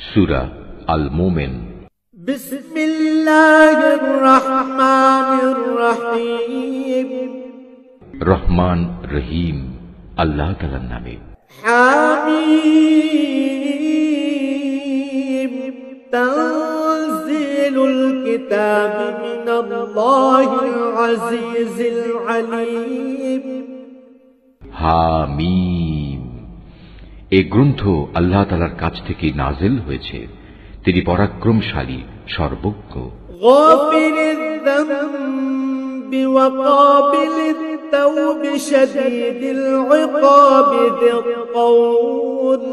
সূরা আল মুমিন। বিসমিল্লাহির রহমানির রহিম। রহমান রহিম আল্লাহ তাআলার নামে। হামিম তানজিলুল কিতাবি মিনাল্লাহিল আজিজিল আলীম। হামিম, এই গ্রন্থ আল্লাহ তাআলার কাছ থেকে নাযিল হয়েছে, তিনি পরাক্রমশালী, সর্বজ্ঞ। গাফিরিয যামবি ওয়া কাবিলিত তাওবি শাদীদিল ইকাবি যিল কওল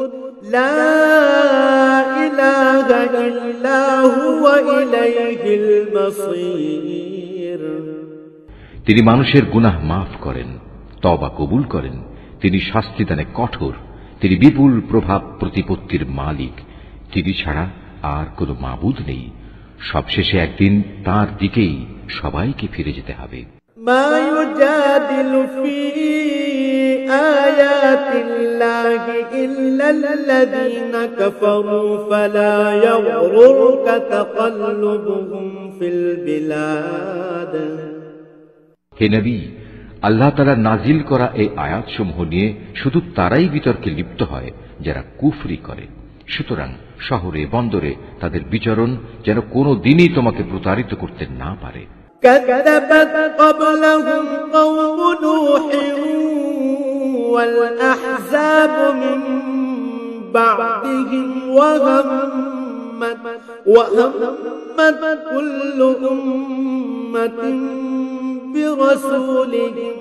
লা ইলাহা ইল্লা হুয়া ইলাইহিল মাসীর। তিনি মানুষের গুনাহ মাফ করেন, তওবা কবুল করেন, তিনি শাস্তিদানে কঠোর, তিনি বিপুল প্রভাব প্রতিপত্তির মালিক, তিনি ছাড়া আর কোনো মাবুদ নেই। সবশেষে একদিন তার দিকেই সবাইকে ফিরে যেতে হবে। মা ইউজাদিলু ফি আয়াতিল্লাহি ইল্লাল্লাযীনা কাফারু ফালা ইয়াগরুরকা তাকাল্লুবুহুম ফিল বিলাদ। হে নবী, আল্লাহ তাআলা নাজিল করা এই আয়াতসমূহ নিয়ে শুধু তারাই বিতর্কে লিপ্ত হয় যারা কুফরি করে। সুতরাং শহরে বন্দরে তাদের বিচরণ যেন কোনো দিনই তোমাকে প্রতারিত করতে না পারে। কাযাবাত ক্বাবলাহুম কওমু নূহিন ওয়াল আহযাবু মিন বা'দিহিম ওয়া হাম্মাত কুল্লু উম্মাতিন برسولهم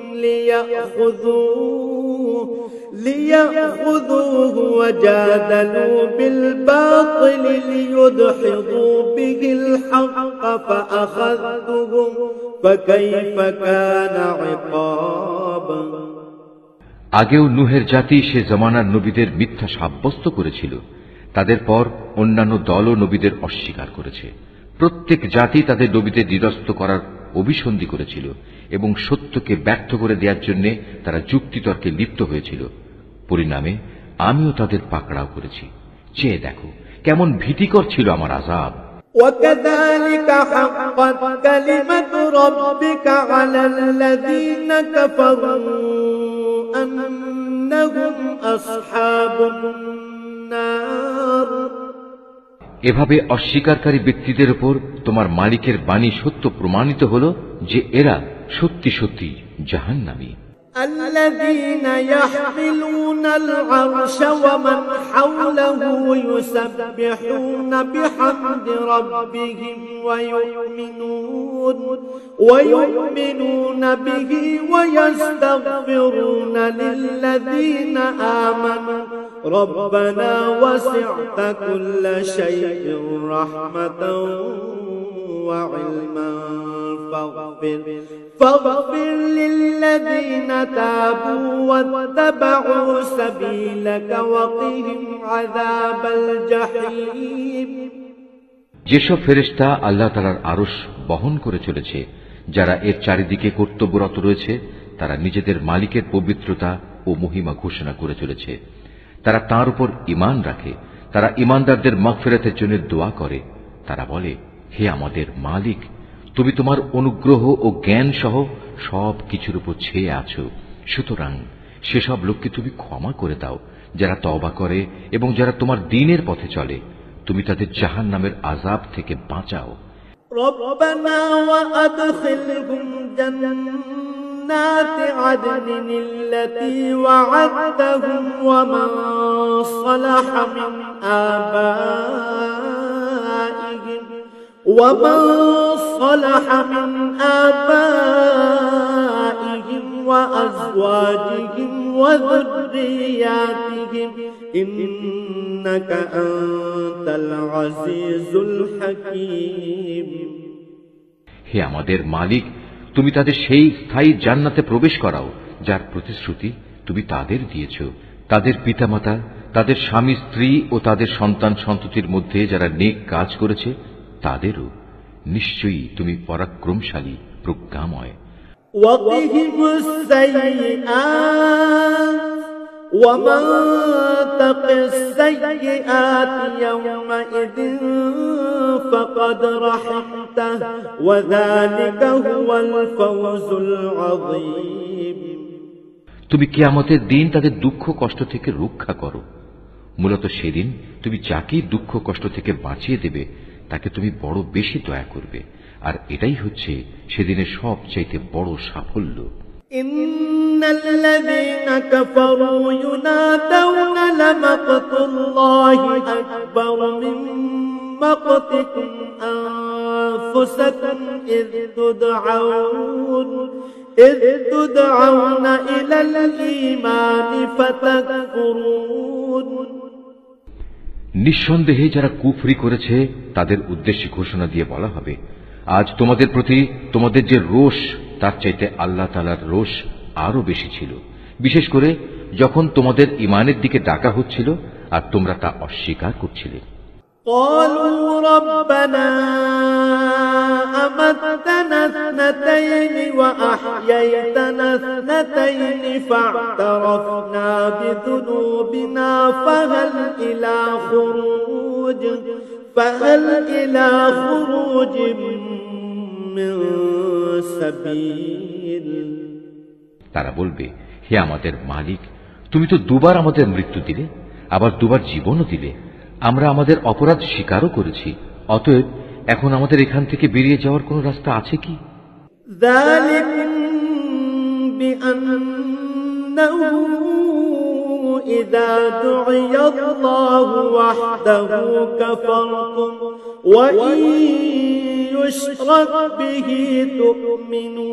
ليأخذوه وجادلوا بالباطل ليدحضوا به الحق فأخذتهم فكيف كان عقاب। আগেও নূহের জাতি সে জমানার নবীদের মিথ্যা সাব্যস্ত করেছিল, তাদের পর অন্যান্য দলও নবীদের অস্বীকার করেছে। প্রত্যেক জাতি তাদের নবীদের নিরস্ত করার অভিসন্ধি করেছিল এবং সত্যকে ব্যর্থ করে দেওয়ার জন্য তারা যুক্তিতর্কে লিপ্ত হয়েছিল। পরিণামে আমিও তাদের পাকড়াও করেছি। চেয়ে দেখো কেমন ভীতিকর ছিল আমার আযাব। وَكَذَلِكَ حَقَّتْ كَلِمَةُ رَبِّكَ عَلَى الَّذِينَ كَفَرُوا أَنَّهُمْ أَصْحَابُ النَّارِ। এভাবে অস্বীকারী ব্যক্তিদের উপর তোমার মালিকের বাণী সত্য প্রমাণিত হল যে এরা সত্যি সত্যি জাহান্নামী। الذين يحملون العرش ومن حوله يسبحون بحمد ربهم ويؤمنون به ويستغفرون للذين آمنوا ربنا وسعت كل شيء رحمة وعلما فاغفر للذين تابوا واتبعوا سبيلك وقهم عذاب الجحيم। যেসব ফেরেশতা আল্লাহ তাআলার আরশ বহন করে চলেছে, যারা এর চারিদিকে কর্তব্যরত রয়েছে, তারা নিজেদের মালিকের পবিত্রতা ও মহিমা ঘোষণা করে চলেছে। তারা তাঁর উপর ঈমান রাখে, তারা ঈমানদারদের মাগফিরাতের জন্য দোয়া করে। তারা বলে, হে আমাদের মালিক, তুমি তোমার অনুগ্রহ ও জ্ঞান সহ সব কিছুর উপর ছেয়ে আছো, সুতরাং সেসব লোককে তুমি ক্ষমা করে দাও যারা তওবা করে এবং যারা তোমার দ্বীনের পথে চলে। তুমি তাদের জাহান্নামের আযাব থেকে বাঁচাও। রব্বানা ওয়া আদখিলহুম জান্নাতি আদনিন আল্লাতী ওয়া'আদতাহুম ওয়া মান সালাহা মিন আবাইহিম ومن صلح من آبائهم وأزواجهم وذرياتهم إنك أنت العزيز الحكيم। হে আমাদের মালিক, তুমি তাদের সেই স্থায়ী জান্নাতে প্রবেশ করাও যার প্রতিশ্রুতি তুমি তাদের দিয়েছ। তাদের পিতামাতা, তাদের স্বামী স্ত্রী ও তাদের সন্তান সন্ততির মধ্যে যারা নেক কাজ করেছে তাদেরও নিশ্চয়ই তুমি পরাক্রমশালী, প্রজ্ঞাময়। وقهم السيئات ومن تق السيئات يومئذ فقد رحمته وذلك هو الفوز العظيم। তুমি কিয়ামতের দিন তাদের দুঃখ কষ্ট থেকে রক্ষা করো। মূলত সেদিন তুমি যাকেই দুঃখ কষ্ট থেকে বাঁচিয়ে দেবে তাকে তুমি বড় বেশি দয়া করবে, আর এটাই হচ্ছে সেদিনের সবচাইতে বড় সাফল্য। ইন্নাল্লাযীনা কাফারু ইউনাদাউনা লামাকতুল্লাহি আকবার মিন মাকতিকুম আনফুসাকুম ইয তুদআউনা ইলাল ঈমানি ফাতাকফুরুন। নিঃসন্দেহে যারা কুফরি করেছে তাদের উদ্দেশ্যে ঘোষণা দিয়ে বলা হবে, আজ তোমাদের প্রতি তোমাদের যে রোষ তার চাইতে আল্লাহ তাআলার রোষ আরো বেশি ছিল, বিশেষ করে যখন তোমাদের ঈমানের দিকে ডাকা হচ্ছিল আর তোমরা তা অস্বীকার করছিলে। قالوا ربنا أمتنا اثنتين وأحييتنا اثنتين فاعترفنا بذنوبنا فهل إلى خروج من سبيل। তারা বলবে, হে আমাদের মালিক, তুমি তো দুবার আমাদের মৃত্যু দিলে, আবার দুবার জীবনও দিলে, আমরা আমাদের অপরাধ স্বীকারও করেছি, অতএব এখন আমাদের এখান থেকে বেরিয়ে যাওয়ার কোন রাস্তা আছে কি? যালিকুম বিআন্নাহু ইযা দু'িয়াল্লাহু ওয়াহদাহু কাফারতুম ওয়া ইন ইউশরাক বিহি তু'মিনু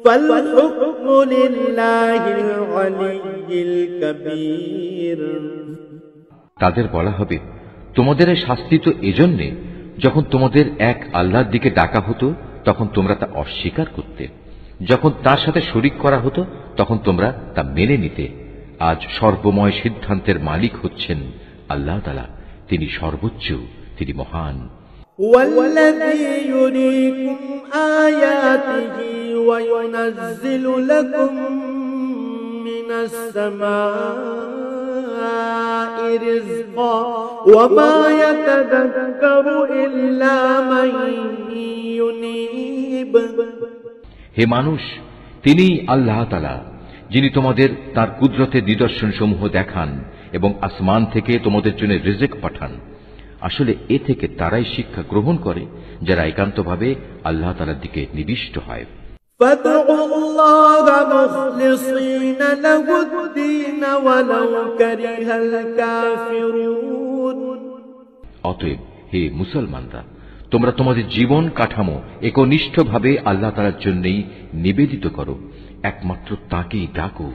ফাল হুকমু লিল্লাহিল আলিয়্যিল কাবীর। তাদের বলা হবে, তোমাদের এই শাস্তি তো এজন্যে যখন তোমাদের এক আল্লাহর দিকে ডাকা হতো তখন তোমরা তা অস্বীকার করতে, যখন তার সাথে শরীক করা হতো তখন তোমরা তা মেনে নিতে। আজ সর্বময় সিদ্ধান্তের মালিক হচ্ছেন আল্লাহ তাআলা, তিনি সর্বোচ্চ, তিনি মহান। ওয়াল্লাযী ইউরীকুম আয়াতিহি ওয়া ইউনাজ্জিলু লাকুম মিনাস সামাই রিজকা ওয়া মা ইয়াতাযাক্কারু ইল্লা মান ইউনীব। হে মানুষ, তিনি আল্লাহ তাআলা, যিনি তোমাদের তার কুদরতের নিদর্শন সমূহ দেখান এবং আসমান থেকে তোমাদের জন্য রিজিক পাঠান। আসলে এ থেকে তারাই শিক্ষা গ্রহণ করে যারা একান্তভাবে আল্লাহ তাআলার দিকে নিবিষ্ট হয়। ফাদউল্লাহা মুখলিসিনা লাহুদ-দীন ওয়ালাউ কারিহাল কাফিরুন। অতএব হে মুসলমানরা, তোমরা তোমাদের জীবন কাঠামো একনিষ্ঠভাবে আল্লাহ তাআলার জন্যই নিবেদিত করো, একমাত্র তাকেই ডাকো,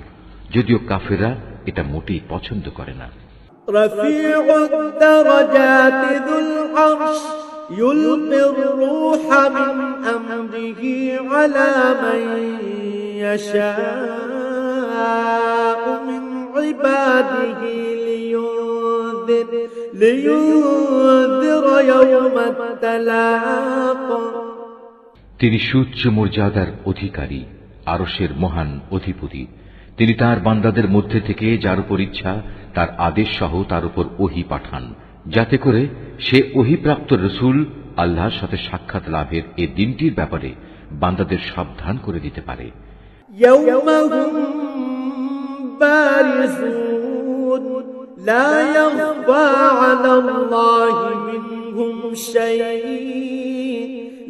যদিও কাফেররা এটা মোটেই পছন্দ করে না। রফিউদ দারাজাতি যুল আরশ ইউলকির রূহা মিন আমরিহি আলা মান ইয়াশাউ মিন ইবাদিহি লিয়ুনযির ইয়াওমাত তালাক। তিনি সুউচ্চ মর্যাদার অধিকারী, আরশের মহান অধিপতি। তিনি তার বান্দাদের মধ্যে থেকে যার উপর ইচ্ছা তার আদেশ সহ তার উপর ওহী পাঠান, যাতে করে সে ওহীপ্রাপ্ত রসূল আল্লাহর সাথে সাক্ষাৎ লাভের এই দিনটির ব্যাপারে বান্দাদের সাবধান করে দিতে পারে। ইয়াওমা হুম বারিজুন লা ইয়াখফা আলাল্লাহি মিনহুম শাই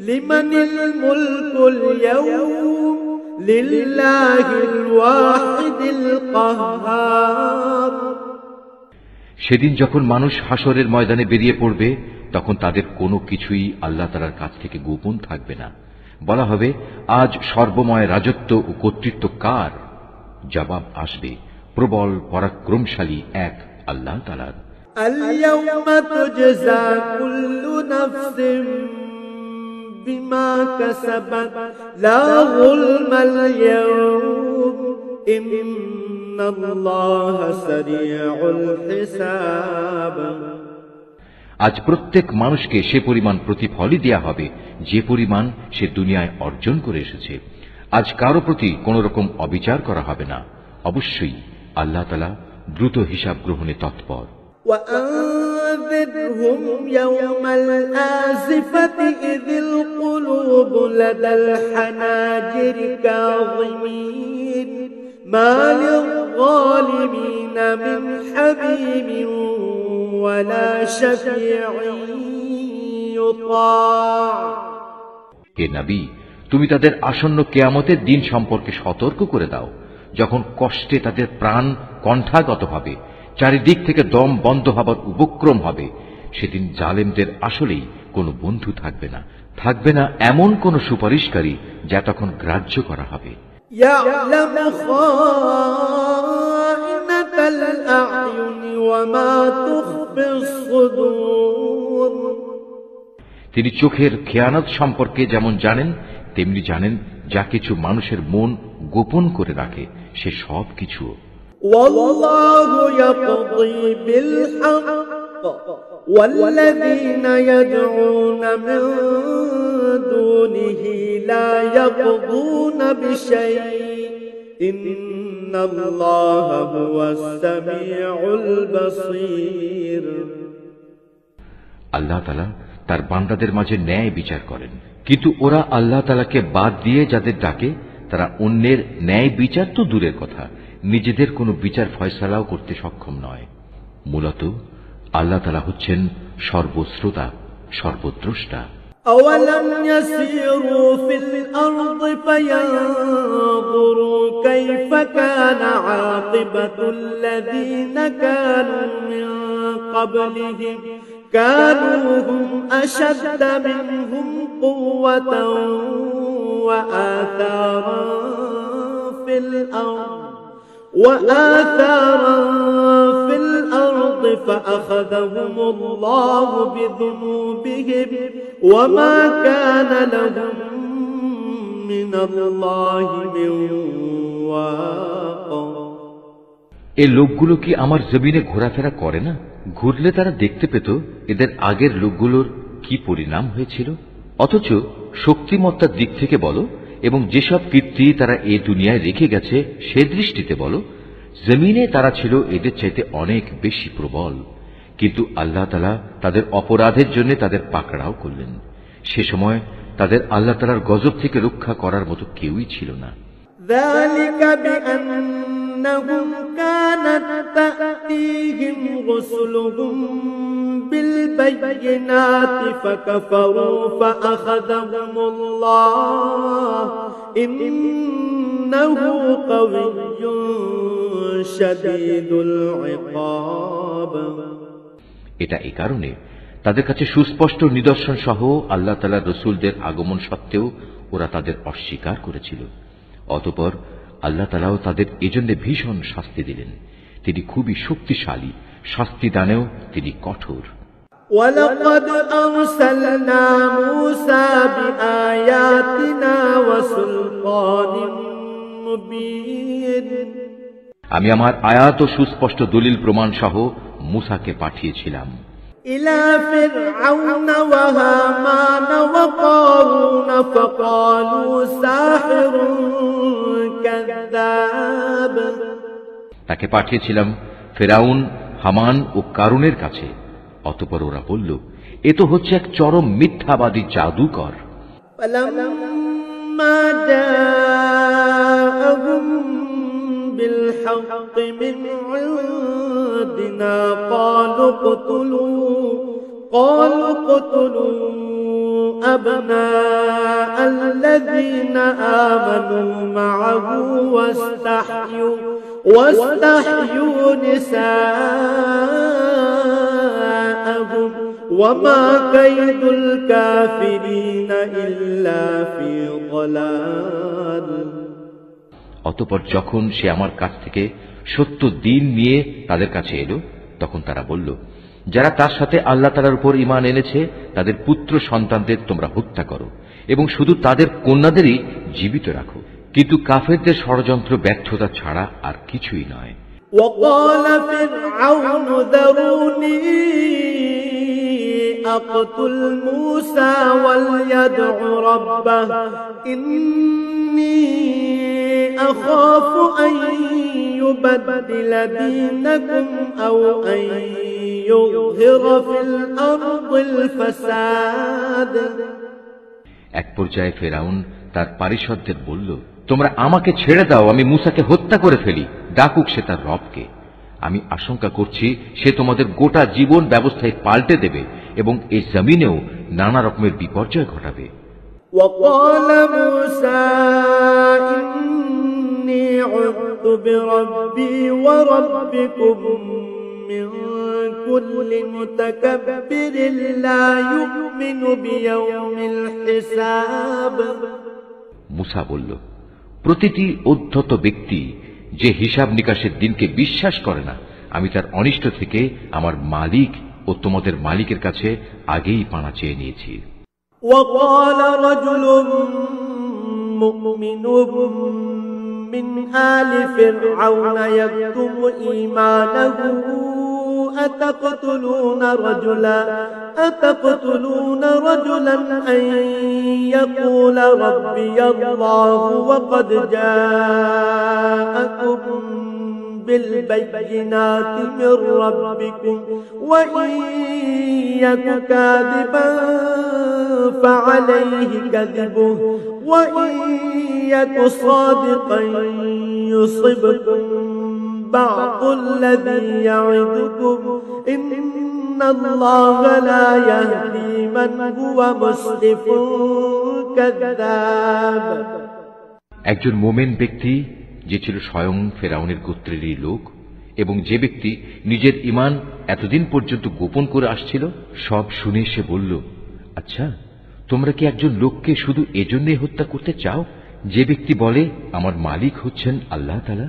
লিমানিল মুলকুল ইয়াওম লিল্লাহিল ওয়াহিদিল কাহ্হার। সেদিন যখন মানুষ হাসরের ময়দানে বেরিয়ে পড়বে তখন তাদের কোনো কিছুই আল্লাহ তাআলার কাছ থেকে গোপন থাকবে না। বলা হবে, আজ সর্বময় রাজত্ব ও কর্তৃত্ব কার? জবাব আসবে, প্রবল পরাক্রমশালী এক আল্লাহ তাআলার। আল ইয়াওমা তুজজা কুল্লু নাফসিন বিমা কাসাবাত লা যুলমাল ইয়াওম ইন্নাল্লাহা সারিউল হিসাব। আজ প্রত্যেক মানুষকে সে পরিমাণ প্রতিফলই দেয়া হবে যে পরিমাণ সে দুনিয়ায় অর্জন করে এসেছে। আজ কারো প্রতি কোন রকম অবিচার করা হবে না। অবশ্যই আল্লাহ তাআলা দ্রুত হিসাব গ্রহণে তৎপর। وأنذرهم يوم الآزفة إذ القلوب لدى الحناجر كاظمين ما للظالمين من حميم ولا شفيع يطاع। হে নবী, তুমি তাদের আসন্ন কিয়ামতের দিন সম্পর্কে সতর্ক করে দাও, যখন কষ্টে তাদের প্রাণ কণ্ঠাগত হবে, চারিদিক থেকে দম বন্ধ হবার উপক্রম হবে। সেদিন জালেমদের আসলেই কোনো বন্ধু থাকবে না, থাকবে না এমন কোন সুপারিশকারী যা তখন গ্রাহ্য করা হবে। তিনি চোখের খেয়ানত সম্পর্কে যেমন জানেন, তেমনি জানেন যা কিছু মানুষের মন গোপন করে রাখে সে সব কিছু। والله يقضي بالحق والذين يدعون من دونه لا يقضون بشيء إن الله هو السميع البصير। আল্লাহ তাআলা তার বান্দাদের মাঝে ন্যায় বিচার করেন, কিন্তু ওরা আল্লাহ তাআলাকে বাদ দিয়ে যাদের ডাকে তারা অন্যের ন্যায় বিচার তো দূরের কথা, নিজেদের কোনো বিচার ফয়সালাও করতে সক্ষম নয়। মূলত আল্লাহ তাআলা হচ্ছেন সর্বশ্রোতা, সর্বদ্রষ্টা। أولم يسيروا في الأرض فينظروا كيف كان عاقبة الذين كانوا من قبلهم كانوا هم أشد منهم قوة وآثارا في الأرض فأخذهم الله بذنوبهم وما كان لهم من الله من واق। এই লোকগুলো কি আমার জমিনে ঘোরাফেরা করে না? ঘুরলে তারা দেখতে পেত এদের আগের লোকগুলোর কি পরিণাম হয়েছিল। অথচ শক্তিমত্তার দিক থেকে বলো এবং যেসব কীর্তি তারা এ দুনিয়ায় রেখে গেছে সে দৃষ্টিতে বলো, জমিনে তারা ছিল এদের চাইতে অনেক বেশি প্রবল। কিন্তু আল্লাহ তাআলা তাদের অপরাধের জন্য তাদের পাকড়াও করলেন। সে সময় তাদের আল্লাহ তাআলার গজব থেকে রক্ষা করার মতো কেউই ছিল না। ذلك بأنهم كانت تأتيهم رسلهم بالبينات فكفروا فأخذهم الله إنه قوي شديد العقاب। এটা এই কারণে তাদের কাছে সুস্পষ্ট নিদর্শন সহ আল্লাহ তাআলার রাসূলদের আগমন সত্ত্বেও ওরা তাদের অস্বীকার করেছিল। অতঃপর আল্লাহ তাআলাও তাদের এজন্য ভীষণ শাস্তি দিলেন। তিনি খুবই শক্তিশালী, শাস্তি দানেও তিনি কঠোর। وَلَقَدْ أَرْسَلْنَا مُوسَى بِآيَاتِنَا وَسُلْطَانٍ مُبِينٍ। আমি আমার আয়াত ও সুস্পষ্ট দলিল প্রমাণ সহ মূসাকে পাঠিয়েছিলাম إِلَى فِرْعَوْنَ وَهَامَانَ وَقَارُونَ فَقَالُوا سَاحِرٌ كَذَّابٌ। তাকে পাঠিয়েছিলাম ফেরাউন, হামান ও কারুনের কাছে। অতঃপর ওরা বলল, এ তো হচ্ছে এক চরম মিথ্যাবাদী জাদুকর। فَلَمَّا جَاءَهُم بِالْحَقِّ مِنْ عِندِنَا قَالُوا اقْتُلُوا أَبْنَاءَ الَّذِينَ آمَنُوا مَعَهُ واستحيوا نساءهم وما كيد الكافرين إلا في ضلال। অতঃপর যখন সে আমার কাছ থেকে সত্য দ্বীন নিয়ে তাদের কাছে এলো, তখন তারা বলল, যারা তার সাথে আল্লাহ তাআলার উপর ঈমান এনেছে তাদের পুত্র সন্তানদের তোমরা হত্যা করো এবং শুধু তাদের কন্যাদেরই জীবিত রাখো, কিন্তু কাফেরদের ষড়যন্ত্র ব্যর্থতা ছাড়া আর কিছুই নয়। وقال فرعون ذروني أقتل موسى وليدع ربه إني أخاف أن يبدل دينكم أو أن يظهر في الأرض الفساد এক পর্যায়ে ফেরাউন তার পারিষদদের বলল, তোমরা আমাকে ছেড়ে দাও, আমি মূসাকে হত্যা করে ফেলি। ডাকুক সে তার রবকে। আমি আশঙ্কা করছি সে তোমাদের গোটা জীবন ব্যবস্থায় পাল্টে দেবে এবং এই জমিনেও নানা রকমের বিপর্যয় ঘটাবে। وقال موسى إني عذت بربي وربكم من كل متكبر لا يؤمن بيوم الحساب মুসা বলল, প্রতিটি উদ্ধত ব্যক্তি যে হিসাব নিকাশের দিনকে বিশ্বাস করে না, আমি তার অনিষ্ট থেকে আমার মালিক ও তোমাদের মালিকের কাছে আগেই পানা চেয়ে নিয়েছি। وقال رجل مؤمن من آل فرعون يكتم إيمانه أتقتلون رجلا أن يقول ربي الله وقد جاءكم بالبينات من ربكم وإن يك كاذبا فعليه كذبه وإن يك صادقا يصبكم بعض الذي يعدكم إن الله لا يهدي من هو مسرف كذاب একজন মোমেন ব্যক্তি যে ছিল স্বয়ং ফেরাউনের গোত্রেরই লোক এবং যে ব্যক্তি নিজের ঈমান এতদিন পর্যন্ত গোপন করে আসছিল, সব শুনে সে বলল, আচ্ছা, তোমরা কি একজন লোককে শুধু এজন্যই হত্যা করতে চাও যে ব্যক্তি বলে আমার মালিক হচ্ছেন আল্লাহ তাআলা,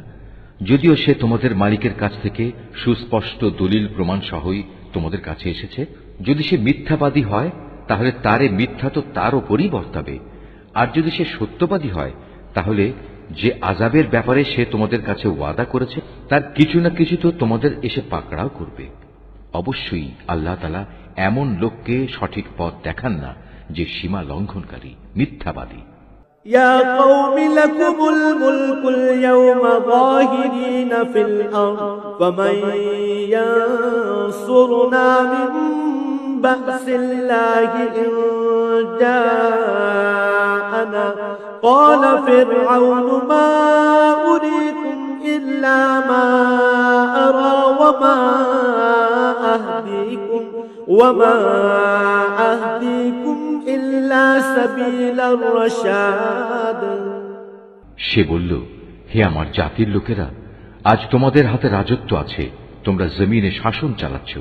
যদিও সে তোমাদের মালিকের কাছ থেকে সুস্পষ্ট দলিল প্রমাণ সহই তোমাদের কাছে এসেছে? যদি সে মিথ্যাবাদী হয় তাহলে তার এ মিথ্যা তো তার ওপরই বর্তাবে, আর যদি সে সত্যবাদী হয় তাহলে যে আযাবের ব্যাপারে সে তোমাদের কাছে ওয়াদা করেছে তার কিছু না কিছু তো তোমাদের এসে পাকড়াও করবে। অবশ্যই আল্লাহ তাআলা এমন লোককে সঠিক পথ দেখান না যে সীমা লঙ্ঘনকারী, মিথ্যাবাদী। يا قوم لكم الملك اليوم ظاهرين في الأرض فمن ينصرنا من بأس الله إن جاءنا قال فرعون ما أريكم إلا ما أرى وما أهديكم إلا سبيل الرشاد সে বলল, হে আমার জাতির লোকেরা, আজ তোমাদের হাতে রাজত্ব আছে, তোমরা জমিনে শাসন চালাচ্ছ,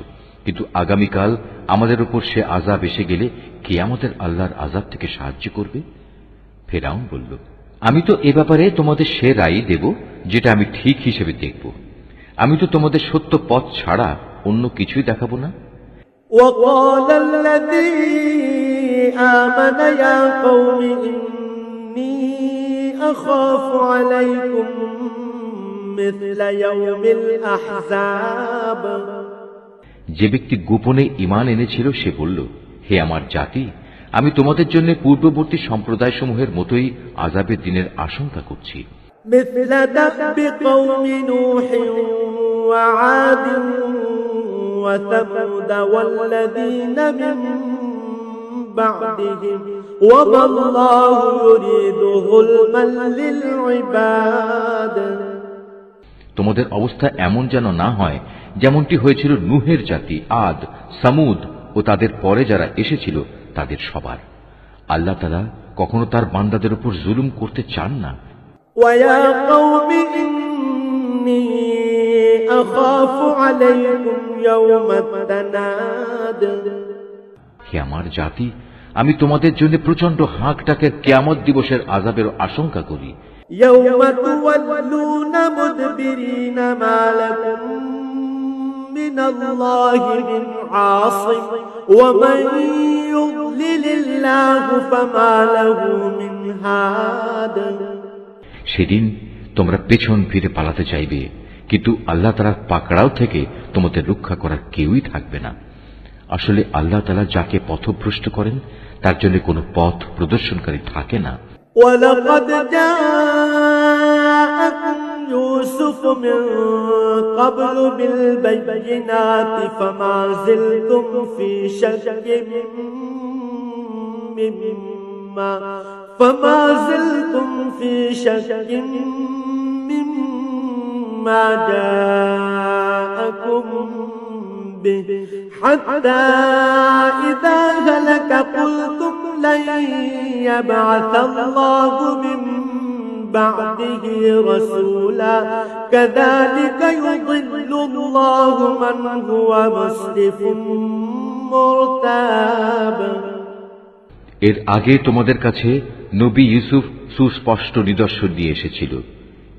কিন্তু আগামীকাল আমাদের উপর সে আযাব এসে গেলে কে আমাদের আল্লাহর আযাব থেকে সাহায্য করবে? ফেরাউন বলল, আমি তো এ ব্যাপারে তোমাদের সে রায় দেব যেটা আমি ঠিক হিসেবে দেখব। আমি তো তোমাদের সত্য পথ ছাড়া অন্য কিছুই দেখাবো না। وقال الذي آمن يا قوم إني أخاف عليكم مثل يوم الأحزاب যে ব্যক্তি গোপনে ঈমান এনেছিল সে বলল, হে আমার জাতি, আমি তোমাদের জন্য পূর্ববর্তী সম্প্রদায়সমূহের মতোই আযাবের দিনের আশঙ্কা করছি। مثل دأب قوم نوح وعاد وثمود والذين من بعدهم وما الله يريد ظلما للعباد তোমাদের অবস্থা এমন যেন না হয় যেমনটি হয়েছিল নূহের জাতি, আদ, সামুদ ও তাদের পরে যারা এসেছিল তাদের সবার। আল্লাহ তাআলা কখনো তার বান্দাদের উপর জুলুম করতে চান না। ويا قوم إني أخاف عليكم يوم التناد হে আমার জাতি, আমি তোমাদের জন্য প্রচন্ড হাঁক ডাকের কিয়ামত দিবসের আযাবের আশঙ্কা করি। يوم تولون مدبرين ما لكم من الله من عاصم ومن يضلل الله فما له من هاد সেদিন তোমরা পেছন ফিরে পালাতে চাইবে, কিন্তু আল্লাহ তাআলার পাকড়াও থেকে তোমাদের রক্ষা করার কেউই থাকবে না। আসলে আল্লাহ তাআলা যাকে পথভ্রষ্ট করেন তার জন্য কোনো পথ প্রদর্শনকারী থাকে না। وَلَقَدْ جَاءَكُم يوسف من قبل بالبينات فما زلتم في شك مما جاءكم به حتى إذا هلك قلتم لن يبعث الله من بعده رسولا كذلك يضل الله من هو مسرف مرتاب। এর আগে তোমাদের কাছে নবী ইউসুফ সুস্পষ্ট নিদর্শন নিয়ে এসেছিল,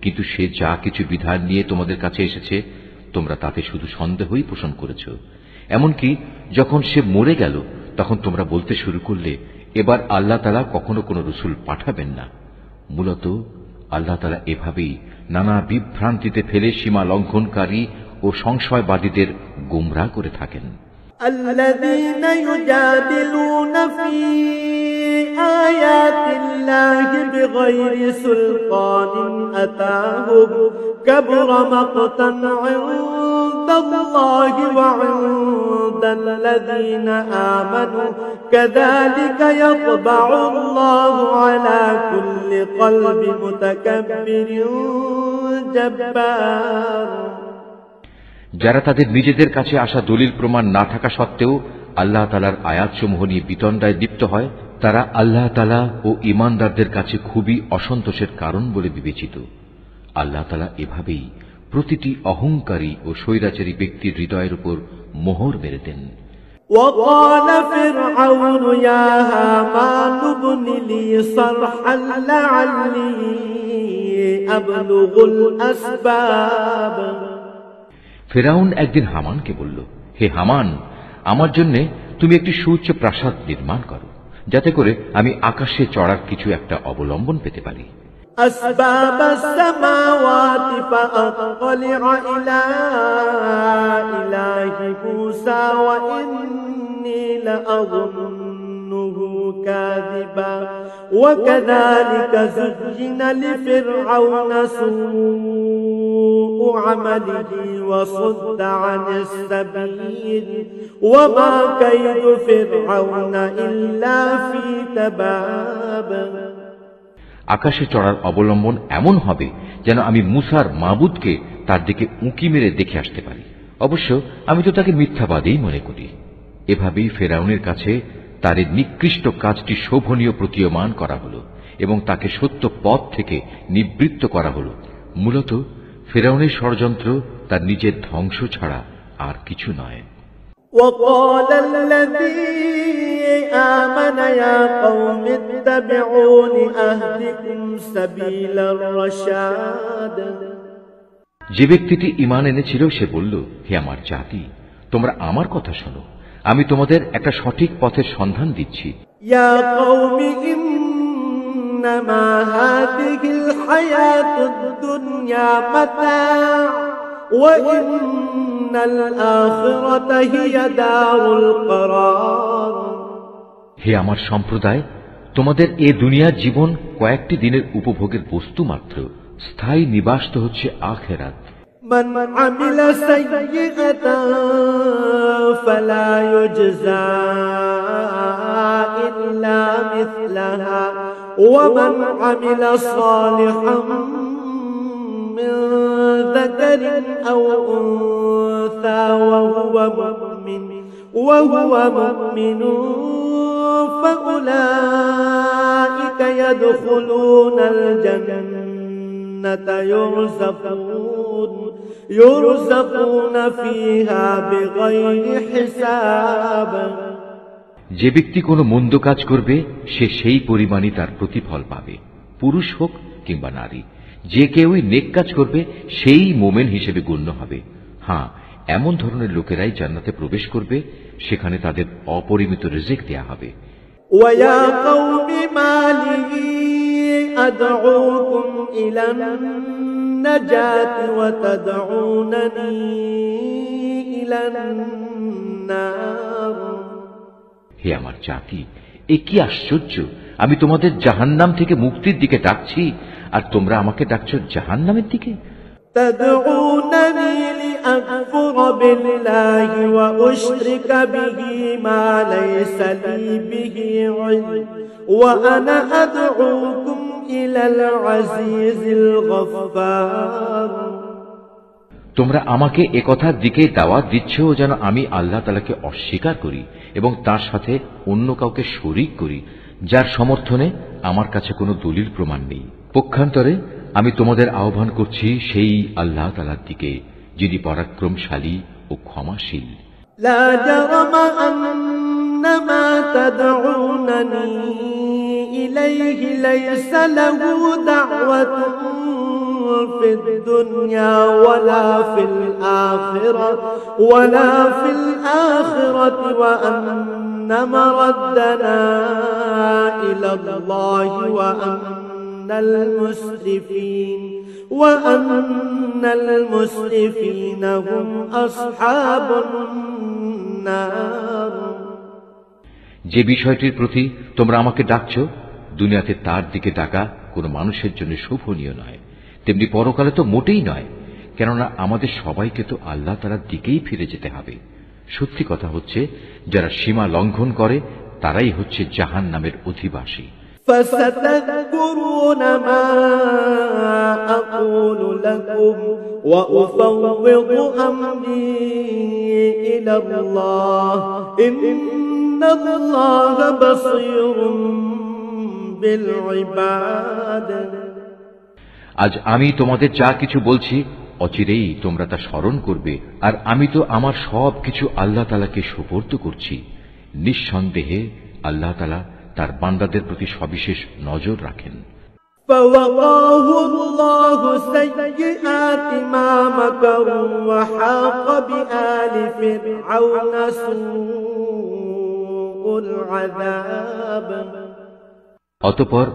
কিন্তু সে যা কিছু বিধান নিয়ে তোমাদের কাছে এসেছে তোমরা তাতে শুধু সন্দেহই পোষণ করেছ। এমনকি যখন সে মরে গেল তখন তোমরা বলতে শুরু করলে এবার আল্লাহ তাআলা কখনো কোনো রসুল পাঠাবেন না। মূলত আল্লাহ তাআলা এভাবেই নানা বিভ্রান্তিতে ফেলে সীমা লঙ্ঘনকারী ও সংশয়বাদীদের গোমরাহ করে থাকেন। الذين يجادلون في آيات الله بغير سلطان أتاهم كبر مقتا عند الله وعند الذين آمنوا كذلك يطبع الله على كل قلب متكبر جبار। যারা তাদের নিজেদের কাছে আসা দলিল প্রমাণ না থাকা সত্ত্বেও আল্লাহ তাআলার আয়াতসমূহ নিয়ে বিতণ্ডায় লিপ্ত হয়, তারা আল্লাহ তাআলা ও ঈমানদারদের কাছে খুবই অসন্তোষের কারণ বলে বিবেচিত। আল্লাহ তাআলা এভাবেই প্রতিটি অহংকারী ও স্বৈরাচারী ব্যক্তির হৃদয়ের উপর মোহর মেরে দেন। وقال فرعون يا هامان ابن لي صرحا لعلي أبلغ الأسباب। ফেরাউন একদিন হামানকে বলল, হে হামান, আমার জন্য তুমি একটি সুউচ্চ প্রাসাদ নির্মাণ করো, যাতে করে আমি আকাশে চড়ার কিছু একটা অবলম্বন পেতে পারি। أسباب السماوات فأطلع إلى إله موسى وإني لأظنه كاذبا وكذلك زين لفرعون سوء عمله وصد عن السبيل وما كيد فرعون إلا في تباب। আকাশে চড়ার অবলম্বন এমন হবে যেন আমি মুসার মাবুদকে তার দিকে উঁকি মেরে দেখে আসতে পারি। অবশ্য আমি তো তাকে মিথ্যাবাদীই মনে করি। এভাবেই ফেরাউনের কাছে তার এই নিকৃষ্ট কাজটি শোভনীয় প্রতীয়মান করা হল এবং তাকে সত্য পথ থেকে নিবৃত্ত করা হল। মূলত ফেরাউনের ষড়যন্ত্র তার নিজের ধ্বংস ছাড়া আর কিছু নয়। وقال الذي آمن يا قوم اتبعون أهدكم سبيل الرشاد। যে ব্যক্তিটি ঈমান এনেছিল সে বলল, হে আমার জাতি, তোমরা আমার কথা শোনো, আমি তোমাদের একটা সঠিক পথের সন্ধান দিচ্ছি। يا قوم إنما هذه الحياة الدنيا متاع وإن الآخرة هي دار القرار। হে আমার সম্প্রদায়, তোমাদের এ দুনিয়ার জীবন কয়েকটি দিনের উপভোগের বস্তু মাত্র, স্থায়ী নিবাস তো হচ্ছে আখিরাত। من عمل سيئة فلا يجزى إلا مثلها ومن عمل صالحا من ذكر أو أنثى وهو مؤمن فأولئك يدخلون الجنة يرزقون فيها بغير حساب। যে ব্যক্তি কোনো মন্দ কাজ করবে সে সেই পরিমাণই তার প্রতিফল পাবে, পুরুষ হোক কিংবা নারী। যে কেউই নেক কাজ করবে সেই মোমেন হিসেবে গণ্য হবে। হ্যাঁ, এমন ধরনের লোকেরাই জান্নাতে প্রবেশ করবে, সেখানে তাদের অপরিমিত রিজিক দেয়া হবে। وَيَا قَوْمِ مَا لِي أَدْعُوكُمْ إِلَى النَّجَاةِ وَتَدْعُونَنِي إِلَى النَّارِ। হে আমার জাতি, এ কি আশ্চর্য! আমি তোমাদের জাহান্নাম থেকে মুক্তির দিকে ডাকছি আর তোমরা আমাকে ডাকছো জাহান্নামের দিকে। تدعونني لأكفر بالله وأشرك به ما ليس لي به علم وأنا أدعوكم إلى العزيز الغفار তোমরা আমাকে একথার দিকে দাওয়াত দিচ্ছ যেন আমি আল্লাহ তাআলাকে অস্বীকার করি এবং তার সাথে অন্য কাউকে শরীক করি যার সমর্থনে আমার কাছে কোনো দলিল প্রমাণ নেই। পক্ষান্তরে আমি তোমাদের আহ্বান করছি সেই আল্লাহ তাআলার দিকে যিনি পরাক্রমশালী ও ক্ষমাশীল। لا جرم أن ما تدعونني إليه ليس له دعوة في الدنيا ولا في الآخرة وأن مردنا إلى الله وأن المسرفين هم أصحاب النار যে বিষয়টির প্রতি তোমরা আমাকে ডাকছো দুনিয়াতে তার দিকে ডাকা কোনো মানুষের জন্য শোভনীয় নয়, তেমনি পরকালে তো মোটেই নয়, কেননা আমাদের সবাইকে তো আল্লাহ তাআলার দিকেই ফিরে যেতে হবে। সত্যি কথা হচ্ছে যারা সীমা লঙ্ঘন করে তারাই হচ্ছে জাহান্নামের অধিবাসী। فستذكرون ما أقول لكم وأفوض أمري إلى الله إن الله بصير بالعباد আজ আমি তোমাদের যা কিছু বলছি অচিরেই তোমরা তা স্মরণ করবে, আর আমি তো আমার সব কিছু আল্লাহ তাআলাকে সুপর্দ করছি। নিঃসন্দেহে আল্লাহ তাআলা তার বান্দাদের প্রতি সবিশেষ নজর রাখেন। فوقاه الله سيئات ما مكروا وحاق بآل فرعون سوء العذاب অতঃপর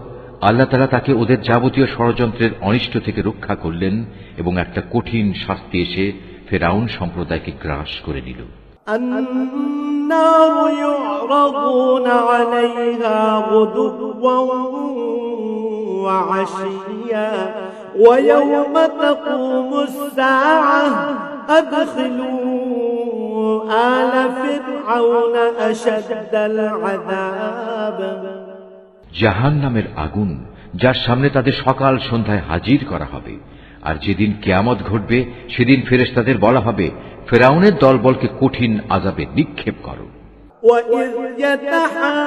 আল্লাহ তাআলা তাকে ওদের যাবতীয় ষড়যন্ত্রের অনিষ্ট থেকে রক্ষা করলেন এবং একটা কঠিন শাস্তি এসে ফেরাউন সম্প্রদায়কে গ্রাস করে নিল। النار يعرضون عليها غدوا وعشيا ويوم تقوم الساعة أدخلوا آل فرعون أشد العذاب জাহান্নামের আগুন যার সামনে তাদের সকাল সন্ধ্যায় হাজির করা হবে, আর যেদিন কিয়ামত ঘটবে সেদিন ফেরেশতাদের বলা হবে ফেরাউনের দলবলকে কঠিন আযাবে নিক্ষেপ করো। وَإِذْ يَتَحَاجُّونَ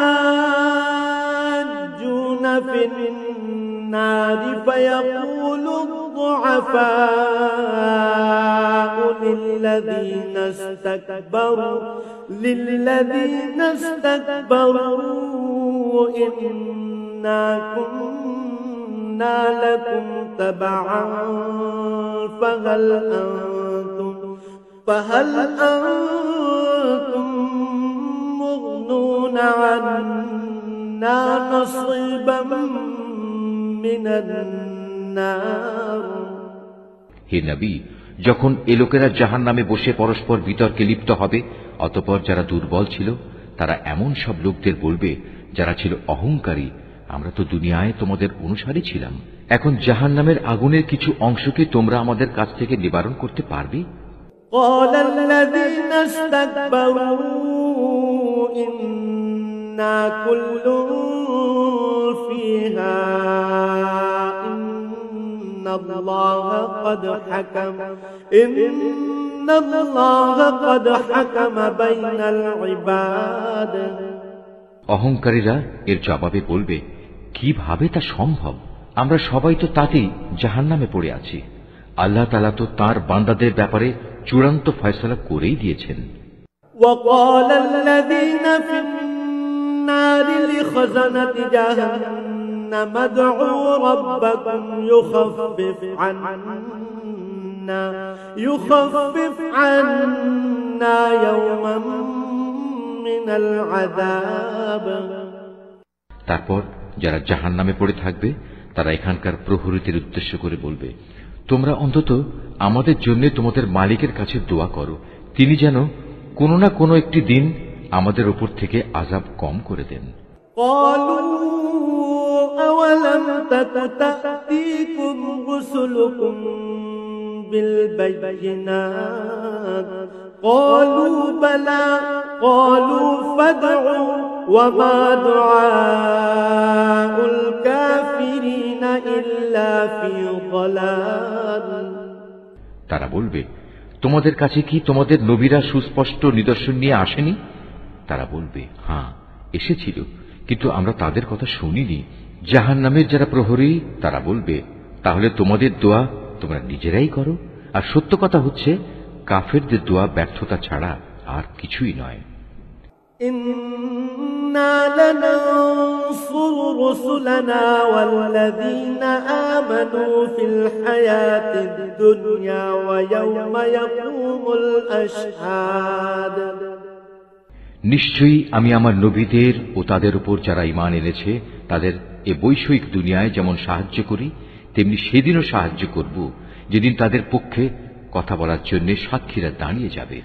فِي النَّارِ فَيَقُولُ الضُّعَفَاءُ لِلَّذِينَ اسْتَكْبَرُوا إِنَّا كُنَّا لَكُمْ تَبَعًا فهل أنتم مغنون عنا نصيبا من النار হে নবী, যখন এ লোকেরা জাহান্নামে বসে পরস্পর বিতর্কে লিপ্ত হবে, অতঃপর যারা দুর্বল ছিল তারা এমন সব লোকদের বলবে যারা ছিল অহংকারী, আমরা তো দুনিয়ায় তোমাদের অনুসারী ছিলাম, এখন জাহান্নামের আগুনের কিছু অংশকে তোমরা আমাদের কাছ থেকে নিবারণ করতে পারবে? قال الذين استكبروا إنا كل فيها إن الله قد حكم بين العباد অহংকারীরা এর জবাবে বলবে, কিভাবে তা সম্ভব? আমরা সবাই তো তাতেই জাহান্নামে পড়ে আছি। আল্লাহ তাআলা তো তাঁর বান্দাদের ব্যাপারে চূড়ান্ত ফয়সালা করেই দিয়েছেন। وقال الذين في النار لخزنة جهنم ادعوا ربكم يخفف عنا يوما من العذاب তারপর যারা জাহান্নামে পড়ে থাকবে তারা এখানকার প্রহরীদের উদ্দেশ্য করে বলবে, তোমরা অন্তত আমাদের জন্য তোমাদের মালিকের কাছে দোয়া করো, তিনি যেন কোনো না কোনো একটি দিন আমাদের উপর থেকে আযাব কম করে দেন। قالوا أولم تك تأتيكم رسلكم بالبينات قالوا بلى قالوا فادعوا وما دعاء الكافرين إلا في ضلال তারা বলবে, তোমাদের কাছে কি তোমাদের নবীরা সুস্পষ্ট নিদর্শন নিয়ে আসেনি? তারা বলবে, হ্যাঁ এসেছিল, কিন্তু আমরা তাদের কথা শুনিনি। জাহান্নামের যারা প্রহরী তারা বলবে, তাহলে তোমাদের দোয়া তোমরা নিজেরাই করো। আর সত্য কথা হচ্ছে, কাফেরদের দোয়া ব্যর্থতা ছাড়া আর কিছুই নয়। إنا لننصر رسلنا والذين آمنوا في الحياة الدنيا ويوم يقوم الأشهاد নিশ্চয়ই আমি আমার নবীদের ও তাদের উপর যারা ঈমান এনেছে তাদের এ বৈষয়িক দুনিয়ায় যেমন সাহায্য করি, তেমনি সেদিনও সাহায্য করব, যেদিন তাদের পক্ষে কথা বলার জন্য সাক্ষীরা দাঁড়িয়ে যাবে।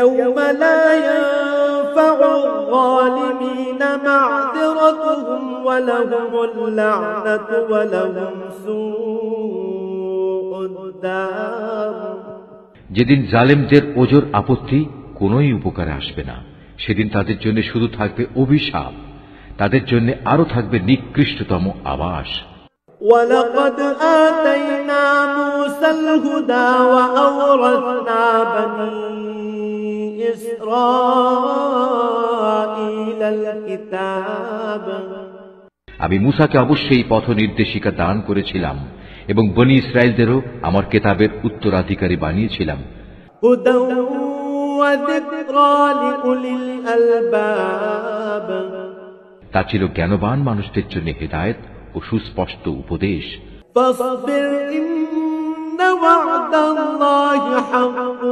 يوم لا ينفع الظالمين معذرتهم ولهم اللعنة ولهم سوء الدار যেদিন জালেমদের ওজর আপত্তি কোনোই উপকারে আসবে না, সেদিন তাদের জন্য শুধু থাকবে অভিশাপ, তাদের জন্য আরো থাকবে নিকৃষ্টতম আবাস। ولقد آتينا موسى الهدى وأورثنا بني إسرائيل الكتاب আমি মূসাকে অবশ্যই পথ নির্দেশিকা দান করেছিলাম এবং বনী ইসরায়েলদেরও আমার কিতাবের উত্তরাধিকারী বানিয়েছিলাম। هدى وذكرى لأولي الألباب তা ছিল জ্ঞানবান মানুষদের জন্য হেদায়েত ও সুস্পষ্ট উপদেশ। فاصبر إن وعد الله حق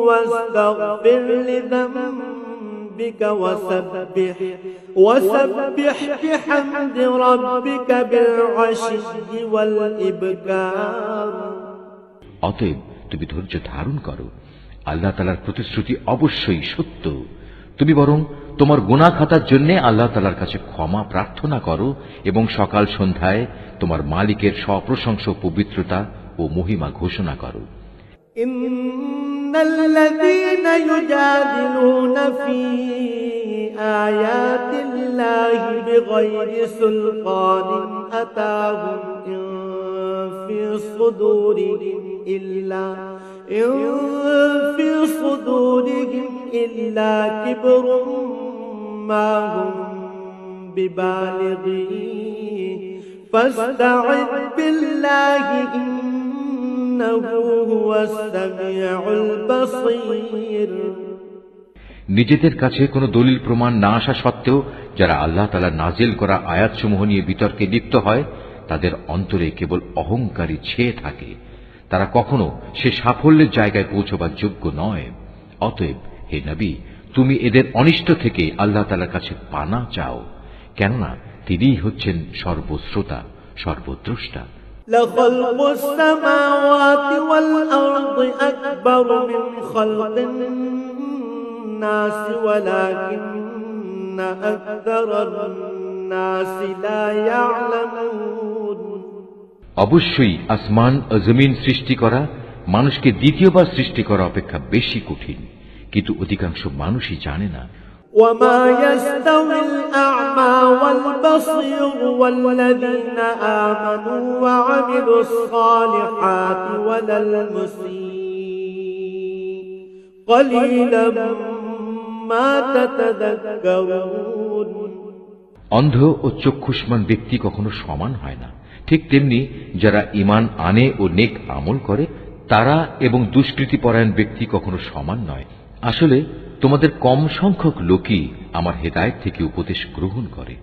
واستغفر لذنبك وسبح بحمد ربك بالعشي والإبكار অতএব তুমি ধৈর্য ধারণ করো, আল্লাহ তাআলার প্রতিশ্রুতি অবশ্যই সত্য। তুমি বরং তোমার গুনাহ খাতার জন্য আল্লাহ তাআলার কাছে ক্ষমা প্রার্থনা করো এবং সকাল সন্ধ্যায় তোমার মালিকের সপ্রশংস পবিত্রতা ও মহিমা ঘোষণা করো। ইন্নাল্লাযীনা ইউজাদিলুনা ফী আয়াতিল্লাহি বিগাইরি সুলতানিন আতাহুম ইন ফী সুদুরিহিম ইল্লা কিবরুম মা হুম বিবালিগিহি ফাসতা'iদ বিল্লাহি ইন্নাহু হুয়াস সামিউল বাসীর। নিজেদের কাছে কোনো দলিল প্রমাণ না আসা সত্ত্বেও যারা আল্লাহ তাআলা নাজিল করা আয়াতসমূহ নিয়ে বিতর্কে লিপ্ত হয়, তাদের অন্তরে কেবল অহংকারী ছেয়ে থাকে। তারা কখনো সে সাফল্যের জায়গায় পৌঁছবার যোগ্য নয়। অতএব হে নবী, তুমি এদের অনিষ্ট থেকে আল্লাহ তাআলার কাছে পানা চাও, কেননা তিনিই হচ্ছেন সর্বশ্রোতা, সর্বদ্রষ্টা। لخلق السماوات والأرض أكبر من خلق الناس ولكن أكثر الناس لا يعلمون। অবশ্যই আসমান ও জমিন সৃষ্টি করা মানুষকে দ্বিতীয়বার সৃষ্টি করা অপেক্ষা বেশি কঠিন, কিন্তু অধিকাংশ মানুষই জানে না। وما يستوي الأعمى والبصير والذين آمنوا وعملوا الصالحات ولا المسيء قليلا ما تتذكرون। অন্ধ ও চক্ষুষ্মান ব্যক্তি কখনো সমান হয় না, ঠিক তেমনি যারা ঈমান আনে ও নেক আমল করে তারা এবং দুষ্কৃতিপরায়ণ ব্যক্তি কখনো সমান নয়। আসলে তোমাদের কম সংখ্যক লোকই আমার হেদায়েত থেকে উপদেশ গ্রহণ করে।